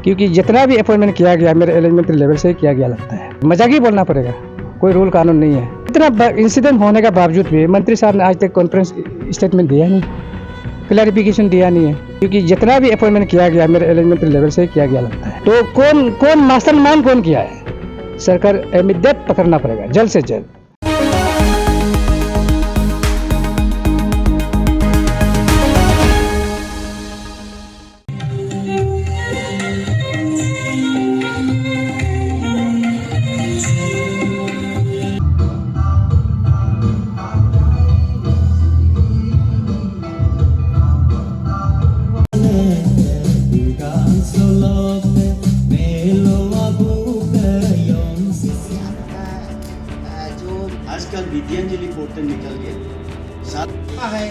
क्योंकि जितना भी अपॉइंटमेंट किया गया मेरे एलिमेंट्री लेवल से ही किया गया लगता है। मजाक ही बोलना पड़ेगा, कोई रूल कानून नहीं है। इतना इंसिडेंट होने के बावजूद भी मंत्री साहब ने आज तक कॉन्फ्रेंस स्टेटमेंट दिया नहीं, क्लैरिफिकेशन दिया नहीं है। क्योंकि जितना भी अपॉइंटमेंट किया गया मेरे एलिमेंट्री लेवल से ही किया गया लगता है। तो कौन मास्टरमाइंड कौन किया है, सरकार इमीडिएट पकड़ना पड़ेगा जल्द से जल्द। आजकल विद्यांजलि पोर्टल निकल गया साथ है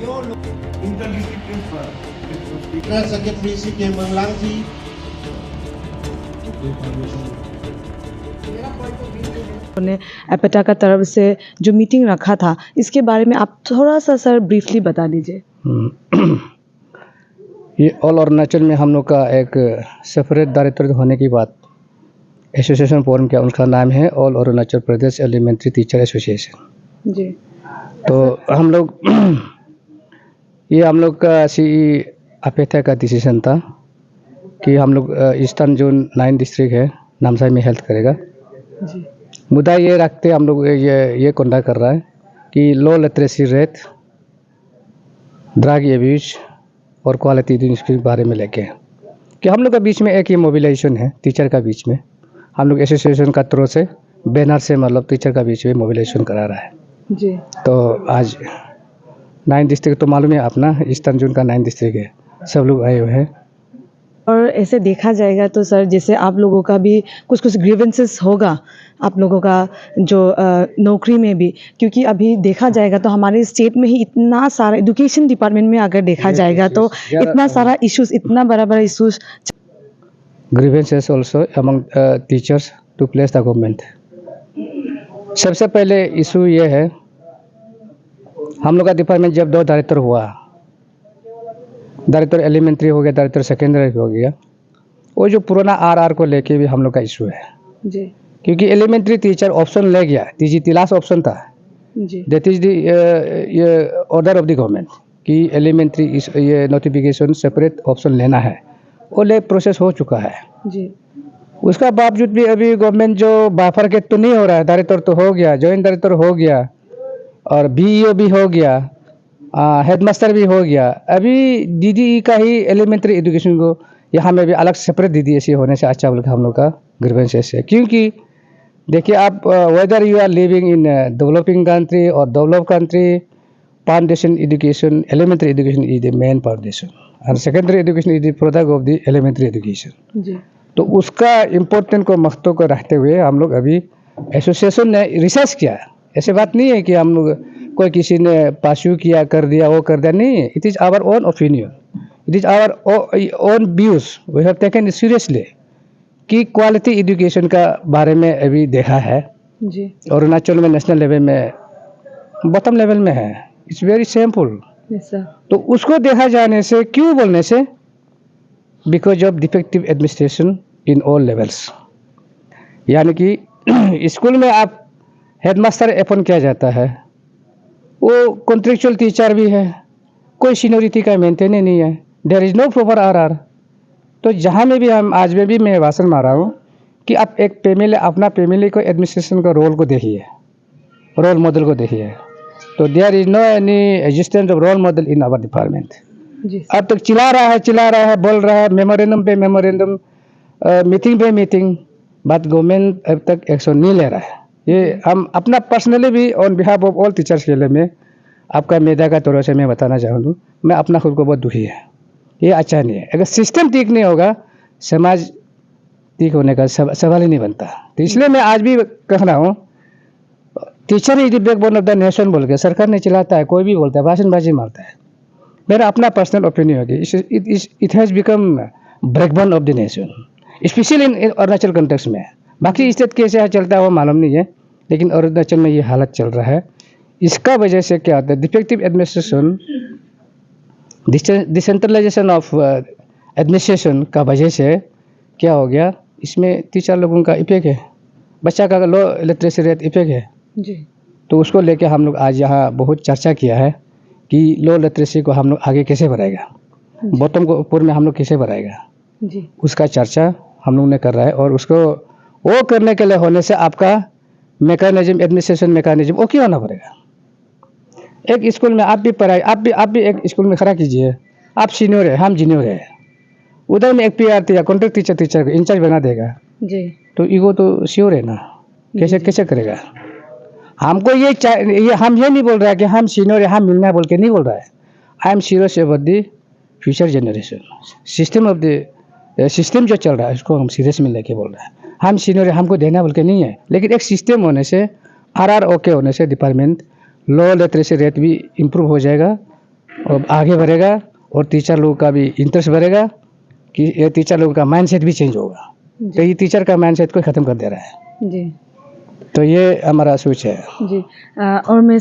यो इंटरलिंक प्रिंसिपल सेक्रेटरी सी के मंगलांग जी ने एपेटा का तरफ से जो मीटिंग रखा था, इसके बारे में आप थोड़ा सा सर ब्रीफली बता दीजिए। ये ऑल अरुणाचल में हम लोग का एक सेपरेट डायरेक्टर होने की बात एसोसिएशन फॉर्म किया, उसका नाम है all Arunachal Pradesh elementary teacher association जी। तो हम लोग का सीई अपेटा का डिसीजन था कि हम लोग ईस्टर्न जोन 9 डिस्ट्रिक्ट है नामसाई में हेल्थ करेगा जी। मुद्दा ये रखते हम लोग ये कंडक्ट कर रहा है कि लो लिटरेसी रेट, ड्रग एब्यूज और क्वालिटी एजुकेशन के बारे में लेके कि हम लोग का बीच में एक ही मोबिलाइजेशन है टीचर का बीच में। हम लोग एसोसिएशन का थ्रू से बैनर से मतलब टीचर का बीच में मोबिलाइजेशन करा रहा है जी। तो आज 9 डिस्ट्रिक्ट तो मालूम है अपना ईस्टर्न जोन का 9 डिस्ट्रिक्ट है, सब लोग आए हुए हैं। और ऐसे देखा जाएगा तो सर जैसे आप लोगों का भी कुछ ग्रीवेंसेस होगा आप लोगों का जो नौकरी में भी, क्योंकि अभी देखा जाएगा तो हमारे स्टेट में ही इतना सारा एजुकेशन डिपार्टमेंट में अगर देखा जाएगा तो इतना सारा इश्यूज, इतना बड़ा issues grievances also among teachers to place the government। सबसे पहले इशू ये है हम लोग का डिपार्टमेंट जब 2 डायरेक्टर हुआ, डायरेक्टर एलिमेंट्री हो गया, डायरेक्टर सेकेंडरी हो गया, वो जो पुराना आरआर को लेके भी हम लोग का इशू है जी। क्योंकि एलिमेंट्री टीचर ऑप्शन ले गया, टीजीटी लास्ट ऑप्शन था जी। That is the order of the government कि एलिमेंट्री ये नोटिफिकेशन सेपरेट ऑप्शन लेना है, वो ले प्रोसेस हो चुका है जी। उसका बावजूद भी अभी गवर्नमेंट जो बाफरकेट तो नहीं हो रहा है, डायरेक्टर तो हो गया, जॉइंट डायरेक्टर हो गया और बीईओ भी हो गया, हेडमास्टर भी हो गया। अभी डीडीई का ही एलिमेंट्री एजुकेशन को यहाँ में भी अलग सेपरेट डीडीएसी होने से अच्छा बोल के हम लोग का ग्रीवेंसेस है। क्योंकि देखिए आप whether you are living in developing country और develop country, foundation education, elementary education is the main foundation और secondary education is the product of the elementary education. जी। तो उसका इम्पोर्टेंट को महत्व को रखते हुए हम लोग अभी एसोसिएशन ने रिसर्च किया। ऐसे बात नहीं है कि हम लोग कोई किसी ने पासू किया कर दिया वो कर दिया, नहीं। It is our own opinion, it is our own views, we have taken seriously कि क्वालिटी एजुकेशन का बारे में अभी देखा है जी। अरुणाचल में नेशनल लेवल में बॉटम लेवल में है, इट्स वेरी सिंपल। तो उसको देखा जाने से क्यों बोलने से because of defective administration in all levels, यानी कि स्कूल में आप हेडमास्टर अपॉइंट किया जाता है, वो कॉन्ट्रेक्चुअल टीचर भी है, कोई सीनियरिटी का मेंटेन नहीं है, there is no proper RR. तो जहाँ में भी हम आज में भी मैं भाषण मार रहा हूँ कि आप एक फैमिली, अपना फैमिली को एडमिनिस्ट्रेशन का रोल को देखिए, रोल मॉडल को देखिए, तो there is no any existence of role model in our department. अब तक चिल्ला रहा है, बोल रहा है, मेमोरेंडम पे मेमोरेंडम, मीटिंग पे मीटिंग, बट गवर्नमेंट अब तक एक्शन नहीं ले रहा है। ये हम अपना पर्सनली भी on behalf of all teachers के लिए मैं आपका मीडिया का तौर से मैं बताना चाहूँगा, मैं अपना खुद को बहुत दुखी है। ये अच्छा नहीं है। अगर सिस्टम ठीक नहीं होगा, समाज ठीक होने का सवाल ही नहीं बनता। तो इसलिए मैं आज भी कह रहा हूँ, teacher is the backbone of the nation बोल के सरकार नहीं चिल्लाता है, कोई भी बोलता है, भाषणबाजी मारता है। मेरा अपना पर्सनल ओपिनियन है कि it has become backbone of the nation, specially in Arunachal context में। बाकी स्टेट कैसे चलता है वो मालूम नहीं है, लेकिन अरुणाचल में ये हालत चल रहा है। इसका वजह से क्या होता है, defective administration, decentralization of administration का वजह से क्या हो गया, इसमें टीचर लोगों का इफेक्ट है, बच्चा का लो लिटरेसी रेट इफेक्ट है। जी तो उसको लेके हम लोग आज यहाँ बहुत चर्चा किया है कि लो लिटरेसी को हम लोग आगे कैसे बढ़ाएगा, बॉटम को ऊपर में हम लोग कैसे बढ़ाएगा, जी उसका चर्चा हम लोग ने कर रहा है। और उसको वो करने के लिए होने से आपका मैकेनिज्म, एडमिनिस्ट्रेशन मैकेनिज्म वो क्यों होना पड़ेगा। एक स्कूल में आप भी पढ़ाई, आप भी एक स्कूल में खड़ा कीजिए, आप सीनियर है, हम जूनियर है, उधर में एक पीआर या कॉन्ट्रैक्ट टीचर को इंचार्ज बना देगा, जी तो ईगो तो श्योर है ना, कैसे कैसे करेगा। हमको ये हम ये नहीं बोल रहा है कि हम सीनियर है, हम मिलना है बोल के नहीं बोल रहा है। I am serious about the future generation, system जो चल रहा है उसको हम सीरियस में लेके बोल रहे हैं। हम सीनियर है, हमको देना बोल के नहीं है, लेकिन एक सिस्टम होने से, RRO के होने से डिपार्टमेंट लो लिटरेसी रेट भी इम्प्रूव हो जाएगा और आगे बढ़ेगा, और टीचर लोगों का भी इंटरेस्ट बढ़ेगा कि ये टीचर लोगों का माइंडसेट भी चेंज होगा। तो ये टीचर का माइंडसेट को ख़त्म कर दे रहा है। जी तो ये हमारा सोच है। जी और मैं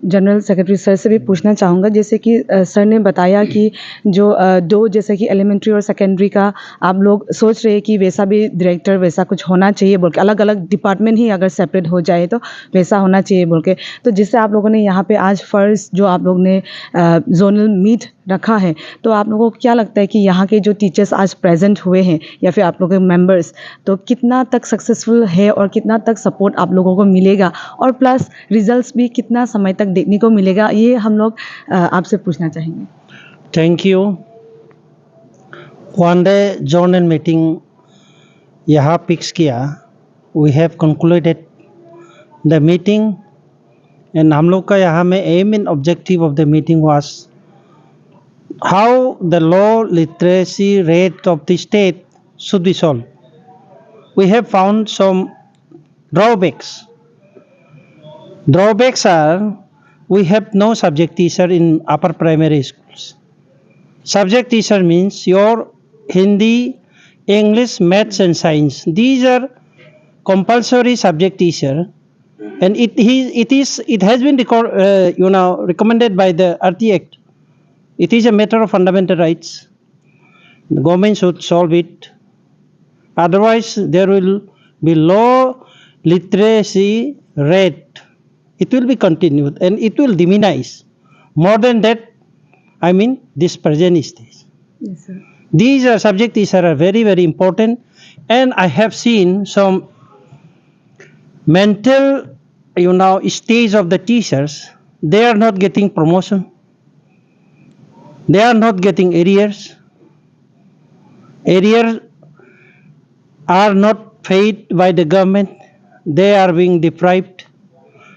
जनरल सेक्रेटरी सर से भी पूछना चाहूँगा, जैसे कि सर ने बताया कि जो दो जैसे कि एलिमेंट्री और सेकेंडरी का आप लोग सोच रहे हैं कि वैसा भी डायरेक्टर वैसा कुछ होना चाहिए बोल के, अलग अलग डिपार्टमेंट ही अगर सेपरेट हो जाए तो वैसा होना चाहिए बोल के। तो जिससे आप लोगों ने यहाँ पे आज फर्स्ट जो आप लोग ने जोनल मीट रखा है, तो आप लोगों को क्या लगता है कि यहाँ के जो टीचर्स आज प्रेजेंट हुए हैं या फिर आप लोगों के मेंबर्स, तो कितना तक सक्सेसफुल है और कितना तक सपोर्ट आप लोगों को मिलेगा, और प्लस रिजल्ट्स भी कितना समय तक देखने को मिलेगा, ये हम लोग आपसे पूछना चाहेंगे। Thank you. One day zonal meeting यहाँ फिक्स किया, we have concluded the meeting, and हम लोग का यहाँ में aim and objective of the meeting was how the low literacy rate of the state should be solved. We have found some drawbacks. Drawbacks are, we have no subject teacher in upper primary schools. Subject teacher means your Hindi, English, Maths and Science. These are compulsory subject teacher, and it has been recommended by the RT Act. It is a matter of fundamental rights. The government should solve it. Otherwise, there will be low literacy rate. It will be continued and it will diminish. More than that, I mean, this present stage. Yes, sir. These are subject teachers are very, very important. And I have seen some mental, stage of the teachers. They are not getting promotion. They are not getting arrears. Arrears are not paid by the government. They are being deprived.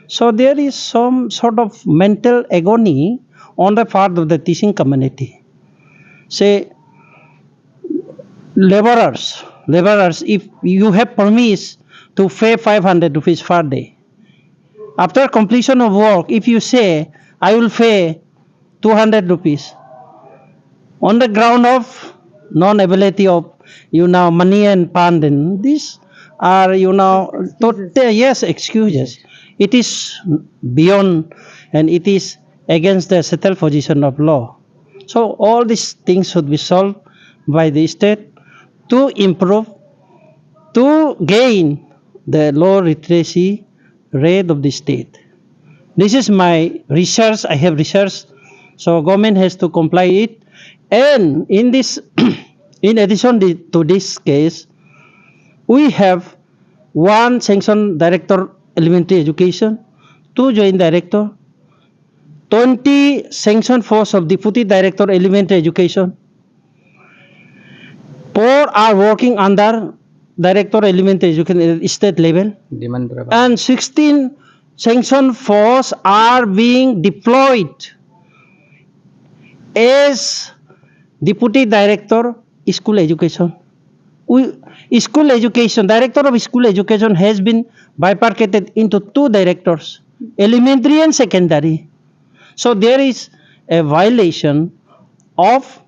So there is some sort of mental agony on the part of the teaching community. Say, laborers, if you have promised to pay 500 rupees per day, after completion of work, if you say, I will pay 200 rupees, on the ground of non-ability of, money and pardon, these are, yes, excuses. It is beyond and it is against the settled position of law. So all these things should be solved by the state to improve, to gain the low literacy rate of the state. This is my research. I have researched. So government has to comply it. And in this, in addition to this case, we have one sanction director elementary education, 2 joint director, 20 sanction force of deputy director elementary education, 4 are working under director elementary education at state level, and 16 sanction force are being deployed as deputy director school education. School education, director of school education has been bifurcated into 2 directors, elementary and secondary. So there is a violation of,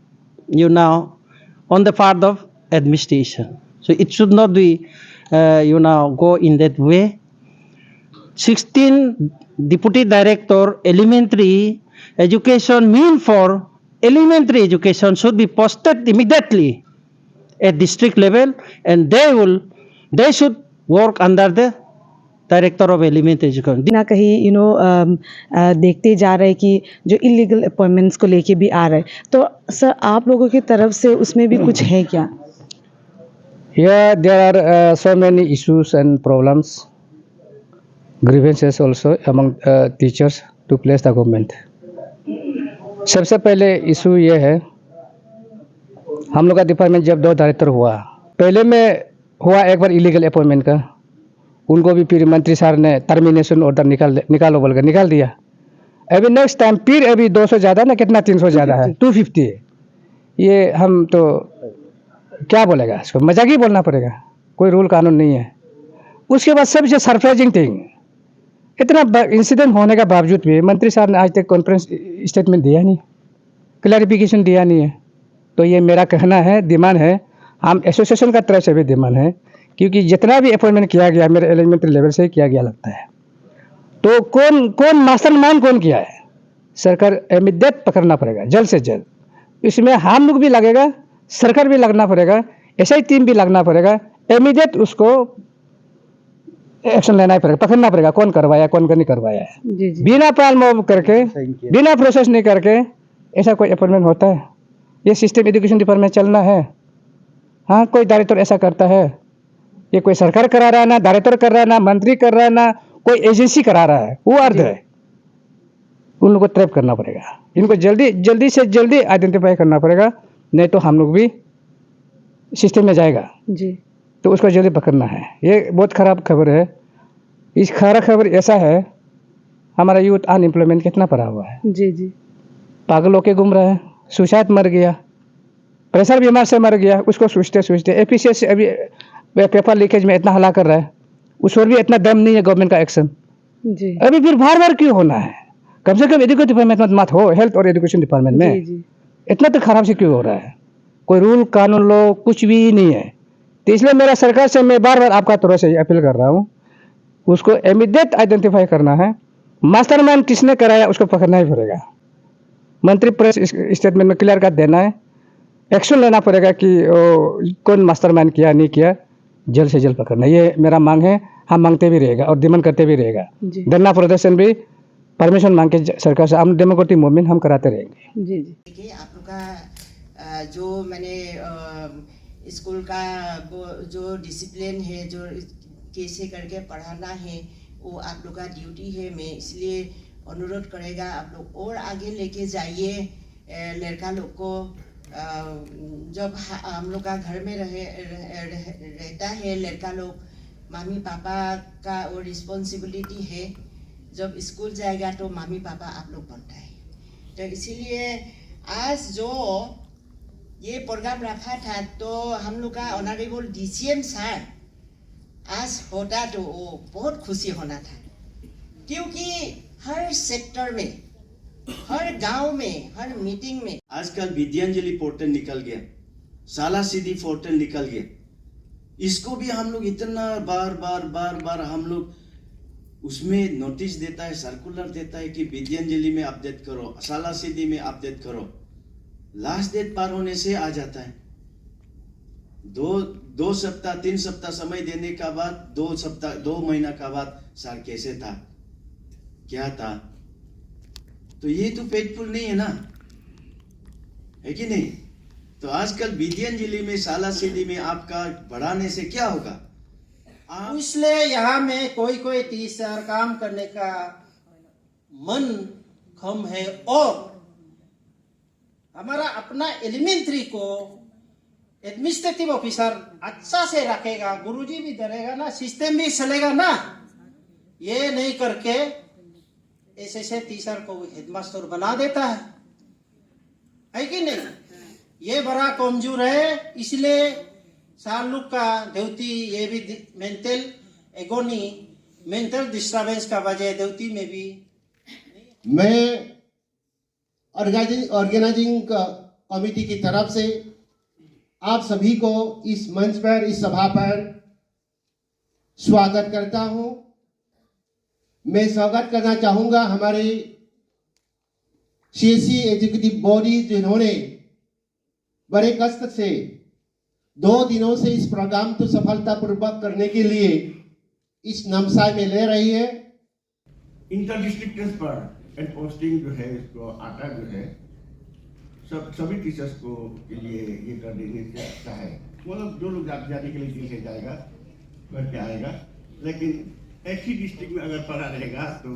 on the part of administration. So it should not be, go in that way. 16 deputy director elementary education mean for elementary education should be posted immediately at district level, and they should work under the director of elementary education. ना कहीं देखते जा रहे हैं कि जो illegal appointments को लेके भी आ रहे हैं, तो सर आप लोगों की तरफ से उसमें भी कुछ है क्या? Yeah, there are so many issues and problems, grievances also among teachers to place the government. सबसे पहले इशू ये है, हम लोग का डिपार्टमेंट जब 2 डायरेक्टर हुआ, पहले में हुआ एक बार इलीगल अपॉइंटमेंट का, उनको भी फिर मंत्री सर ने टर्मिनेशन ऑर्डर निकालो बोलकर निकाल दिया। अभी नेक्स्ट टाइम फिर अभी 200 ज़्यादा ना, कितना 300 ज़्यादा है, 250 है। ये हम तो क्या बोलेगा, इसको मजाक ही बोलना पड़ेगा, कोई रूल कानून नहीं है। उसके बाद सबसे सरप्राइजिंग थिंग, इतना इंसिडेंट होने के बावजूद भी मंत्री साहब ने आज तक कॉन्फ्रेंस स्टेटमेंट दिया नहीं, क्लैरिफिकेशन दिया नहीं है। तो ये मेरा कहना है, डिमांड है, हम एसोसिएशन का तरफ से भी डिमांड है, क्योंकि जितना भी अपॉइंटमेंट किया गया मेरे एलिमेंट्री लेवल से किया गया लगता है, तो कौन मास्टरमाइंड कौन किया है, सरकार इमीडिएट पकड़ना पड़ेगा जल्द से जल्द। इसमें हम लोग भी लगेगा, सरकार भी लगना पड़ेगा, एसआई टीम भी लगना पड़ेगा, इमीडिएट उसको एक्शन लेना ही पड़ेगा, पकड़ना पड़ेगा कौन करवाया कौन नहीं करवाया है। जी जी बिना पाल मोब करके, बिना प्रोसेस नहीं करके ऐसा कोई अपॉइंटमेंट होता है? ये सिस्टम एजुकेशन डिपार्टमेंट चलना है? हाँ, कोई डायरेक्टर ऐसा करता है? ये कोई सरकार करा रहा है ना, डायरेक्टर कर रहा है ना, मंत्री कर रहा है ना, कोई एजेंसी करा रहा है, वो अर्थ है। उन लोगों को ट्रैप करना पड़ेगा, इनको जल्दी से जल्दी आइडेंटिफाई करना पड़ेगा, नहीं तो हम लोग भी सिस्टम में जाएगा जी। तो उसको जल्दी पकड़ना है। ये बहुत ख़राब खबर है। इस खराब खबर ऐसा है, हमारा यूथ अनएम्प्लॉयमेंट कितना पड़ा हुआ है, जी जी पागल होके घूम रहा है, सुसाइड मर गया, प्रेशर बीमार से मर गया, उसको सोचते एपीसीएस अभी पेपर लीकेज में इतना हला कर रहा है, उस पर भी इतना दम नहीं है गवर्नमेंट का एक्शन। जी अभी फिर बार क्यों होना है? कम से कम एजुकेशन डिपार्टमेंट में मत हो, हेल्थ और एजुकेशन डिपार्टमेंट में जी जी इतना तो खराब से क्यों हो रहा है? कोई रूल कानून लो कुछ भी नहीं है। तो इसलिए मेरा सरकार से मैं बार आपका तरफ से अपील कर रहा हूँ, उसको इमीडिएट आइडेंटिफाई करना है, मास्टरमाइंड किसने कराया उसको पकड़ना ही पड़ेगा। मंत्री प्रेस स्टेटमेंट में क्लियर कर देना है, एक्शन लेना पड़ेगा कि कौन मास्टरमाइंड किया नहीं किया, जल्द से जल्द पकड़ना। ये मेरा मांग है, हम मांगते भी रहेगा और डिमांड करते भी रहेगा। जी धरना प्रदर्शन भी परमिशन मांग के सरकार से हम डेमोक्रेटिक मूवमेंट हम कराते रहेंगे। जी जी देखिए, आप लोग का जो मैंने स्कूल का वो जो डिसिप्लिन है, जो कैसे करके पढ़ाना है, वो आप लोग का ड्यूटी है। मैं इसलिए अनुरोध करेगा आप लोग और आगे लेके जाइए लड़का लोग को। जब हम लोग का घर में रहता है लड़का लोग, मामी पापा का वो रिस्पॉन्सिबिलिटी है। जब स्कूल जाएगा तो मामी पापा आप लोग बनता है। तो इसीलिए आज जो ये प्रोग्राम रखा था, तो हम लोग का ऑनरेबल डीसीएम सर आज होता तो वो बहुत खुशी होना था, क्योंकि हर सेक्टर में, हर गांव में, हर मीटिंग में आजकल विद्यांजलि पोर्टल निकल गया, साला सीधी पोर्टल निकल गया। इसको भी हम लोग इतना बार हम लोग उसमें नोटिस देता है, सर्कुलर देता है कि विद्यांजलि में अपडेट करो, साला सीधी में अपडेट करो। लास्ट डेट पार होने से आ जाता है। दो सप्ताह 3 सप्ताह समय देने का बाद 2 महीना का बाद सर कैसे था, क्या था, तो ये तो फेथफुल नहीं है ना, है कि नहीं? तो आजकल विद्यांजलि में साला सीधी में आपका बढ़ाने से क्या होगा? इसलिए यहाँ में कोई टीचर काम करने का मन कम है, और हमारा अपना एलिमेंट्री को एडमिनिस्ट्रेटिव ऑफिसर अच्छा से रखेगा, गुरुजी भी डरेगा ना, सिस्टम भी चलेगा ना। ये नहीं करके ऐसे टीचर को हेडमास्टर बना देता है कि नहीं? ये बड़ा कमजोर है। इसलिए सालुक का ड्यूटी, ये भी मेंटल एगोनी, मेंटल डिस्टर्बेंस का वजह ड्यूटी में भी। मैं ऑर्गेनाइजिंग कमेटी की तरफ से आप सभी को इस मंच पर, इस सभा पर स्वागत करता हूं। मैं स्वागत करना चाहूंगा हमारे CSC एग्जीक्यूटिव बॉडी जिन्होंने बड़े कष्ट से 2 दिनों से इस प्रोग्राम को सफलतापूर्वक करने के लिए इस नमसाई में ले रही है। Inter district transfer and posting जो है इसको आता जो है सभी टीचर्स को के लिए ये कर देने से अच्छा है। मतलब जो लोग जाने के लिए दिल से जाएगा करके आएगा, लेकिन एक ही डिस्ट्रिक्ट में अगर पढ़ा रहेगा तो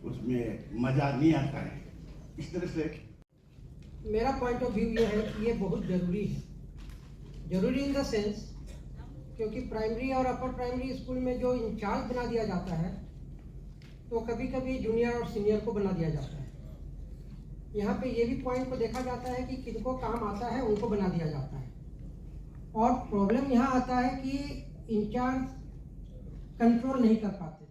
उसमें मजा नहीं आता है। इस तरह से मेरा पॉइंट ऑफ व्यू ये है कि ये बहुत ज़रूरी है। ज़रूरी इन द सेंस क्योंकि प्राइमरी और अपर प्राइमरी स्कूल में जो इंचार्ज बना दिया जाता है तो कभी कभी जूनियर और सीनियर को बना दिया जाता है। यहाँ पे ये भी पॉइंट को देखा जाता है कि किनको काम आता है उनको बना दिया जाता है, और प्रॉब्लम यहाँ आता है कि इंचार्ज कंट्रोल नहीं कर पाते।